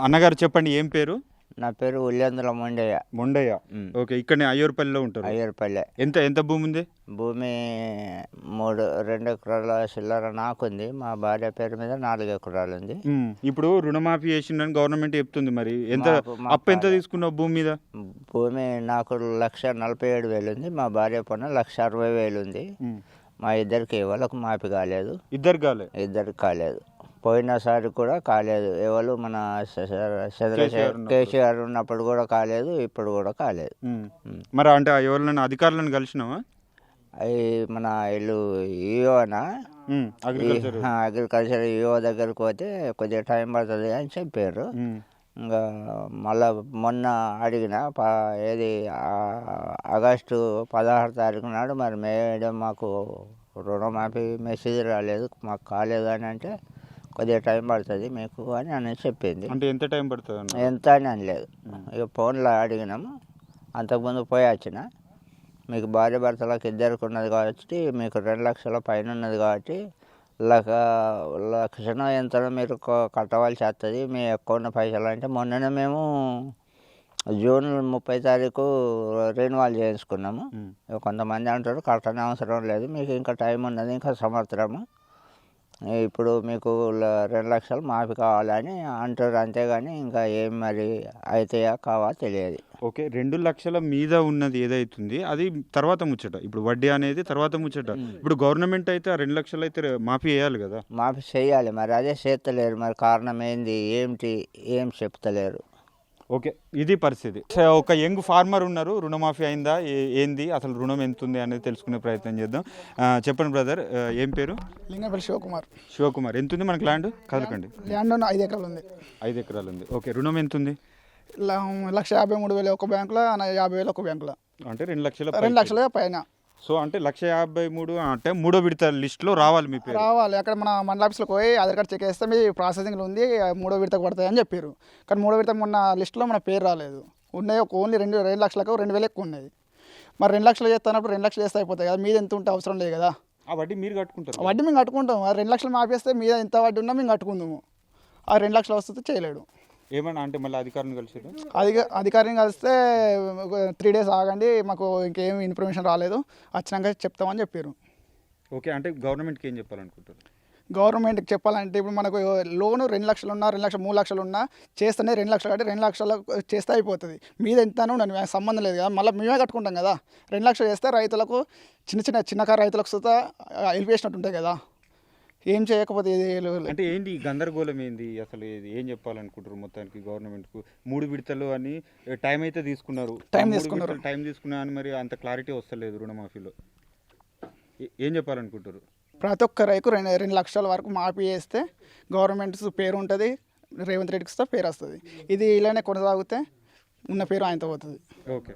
అన్నగారు చెప్పండి, ఏం పేరు? నా పేరు ఉల్లేంద్ర మొండయ్య. మొండయ్య. ఓకే, ఇక్కడనే అయ్యూరుపల్లిలో ఉంటారు. అయ్యూరుపల్లె. ఎంత ఎంత భూమి ఉంది? భూమి 2 ఎకరాల చిల్లర నాకుంది. మా భార్య పేరు మీద 4 ఎకరాలు ఉంది. ఇప్పుడు రుణమాఫీ చేసిందని గవర్నమెంట్ చెప్తుంది, మరి ఎంత అప్పు ఎంత తీసుకున్నావు భూమి మీద? భూమి నాకు 1,47,000 ఉంది. మా భార్య పైన 1,60,000 ఉంది. మా ఇద్దరికి వాళ్ళకు మాఫీ కాలేదు. ఇద్దరికి కాలేదు. పోయినసారి కూడా కాలేదు. ఎవరు మన కేసీఆర్ ఉన్నప్పుడు కూడా కాలేదు, ఇప్పుడు కూడా కాలేదు. మరి అంటే ఎవరైనా అధికారులను కలిసినావా? అవి మన ఇల్లు ఈఓనా, అగ్రికల్చర్ ఈఓ దగ్గరకు పోతే కొద్దిగా టైం పడుతుంది అని చెప్పారు. ఇంకా మళ్ళా మొన్న అడిగిన ఏది ఆగస్టు 16 తారీఖు నాడు మరి మేడం మాకు రుణమాఫీ మెసేజ్ రాలేదు, మాకు కాలేదు అని అంటే కొద్దిగా టైం పడుతుంది మీకు అని చెప్పింది. అంటే ఎంత టైం పడుతుంది? ఎంత అని అనలేదు. ఇక ఫోన్లో అడిగినాము. అంతకుముందు పోయి వచ్చిన, మీకు భార్య భర్తలకు ఇద్దరికి ఉన్నది కాబట్టి మీకు 2 లక్షల పైన ఉన్నది కాబట్టి లక్షణ ఎంత మీరు కట్టవలసి వస్తుంది మీ అకౌంట్ పైసలు అంటే, మొన్ననే మేము జూన్ 30 తారీఖు రెన్యువల్ చేయించుకున్నాము. కొంతమంది అంటారు కట్టనే అవసరం లేదు, మీకు ఇంకా టైం ఉన్నది, ఇంకా సంవత్సరము, ఇప్పుడు మీకు 2 లక్షలు మాఫీ కావాలని అంటారు. అంతేగాని ఇంకా ఏం మరి అవుతాయా కావా తెలియదు. ఓకే, 2 లక్షల మీద ఉన్నది ఏదైతుంది అది తర్వాత ముచ్చట, ఇప్పుడు వడ్డీ అనేది తర్వాత ముచ్చట. ఇప్పుడు గవర్నమెంట్ అయితే ఆ 2 లక్షలు అయితే మాఫీ చేయాలి కదా? మాఫీ చేయాలి, మరి అదే చేస్తలేరు. మరి కారణం ఏంది, ఏమిటి, ఏం చెప్తలేరు. ఓకే, ఇది పరిస్థితి. ఒక యంగ్ ఫార్మర్ ఉన్నారు, రుణమాఫీ అయిందా ఏంది అసలు రుణం ఎంత ఉంది అనేది తెలుసుకునే ప్రయత్నం చేద్దాం. చెప్పండి బ్రదర్, ఏం పేరు? లింగంపల్లి శివకుమార్. శివకుమార్, ఎంత ఉంది మనకు ల్యాండ్? కదలకండి. ల్యాండ్ 5 ఎకరాలు ఉంది. 5 ఎకరాలు ఉంది. ఓకే, రుణం ఎంత ఉంది? 1,53,000 ఒక బ్యాంకులో, 50,000 ఒక బ్యాంకులో. అంటే 2 లక్షల పైన. సో అంటే 1,53,000 అంటే 3వ విడత లిస్టులో రావాలి మీ పేరు? రావాలి. అక్కడ మన మండల ఆఫీస్లోకి పోయి ఆధార్ కార్డు చెక్ చేస్తే మీ ప్రాసెసింగ్లో ఉంది, 3వ విడతకు పడతాయి అని చెప్పారు. కానీ 3వ విడత మొన్న లిస్టులో మన పేరు రాలేదు. ఉన్నాయి ఓన్లీ 2 లక్షలకు 2,000 ఎక్కువ ఉన్నది. మరి 2 లక్షలు చేస్తున్నప్పుడు 2 లక్షలు చేస్తే అయిపోతాయి కదా, మీద ఎంత ఉంటే అవసరం లేదు కదా. ఆ వడ్డీ మీరు కట్టుకుంటారు? వడ్డీ మేము కట్టుకుంటాం. 2 లక్షలు మాపేస్తే మీద ఎంత వడ్డీ ఉన్నా మేము కట్టుకుందాము. ఆ 2 లక్షలు వస్తే చేయలేడు. ఏమన్నా అంటే మళ్ళీ అధికారిని కలిసారు? అధికారిని కలిస్తే 3 days ఆగండి, మాకు ఇంకేం ఇన్ఫర్మేషన్ రాలేదు, వచ్చినాక చెప్తామని చెప్పారు. ఓకే, అంటే గవర్నమెంట్కి ఏం చెప్పాలనుకుంటారు? గవర్నమెంట్కి చెప్పాలంటే ఇప్పుడు మనకు లోను 2 లక్షలు ఉన్నా, 2 లక్షలు 3 లక్షలు ఉన్నా చేస్తేనే 2 లక్షలు కాబట్టి 2 లక్షలు చేస్తే అయిపోతుంది. మీద ఎంత ఉండదు, సంబంధం లేదు కదా, మళ్ళీ మేమే కట్టుకుంటాం కదా. 2 లక్షలు చేస్తే రైతులకు చిన్నకారు రైతులకు సుతా హెల్ప్ చేసినట్టు ఉంటాయి కదా. ఏం చేయకపోతే అంటే ఏంటి గందరగోళం ఏంది అసలు, ఏం చెప్పాలనుకుంటారు మొత్తానికి గవర్నమెంట్కు? 3 విడతలు అని టైం అయితే తీసుకున్నారు, టైం తీసుకున్నా అని మరి అంత క్లారిటీ వస్తలేదు రుణమాఫీలో. ఏం చెప్పాలనుకుంటారు? ప్రతి ఒక్క రైతు 2 లక్షల వరకు మాఫీ చేస్తే గవర్నమెంట్ పేరు ఉంటుంది, రేవంత్ రెడ్డికి ఇస్తే పేరు వస్తుంది. ఇది ఇలానే కొనసాగితే ఉన్న పేరు ఆయనతో పోతుంది. ఓకే.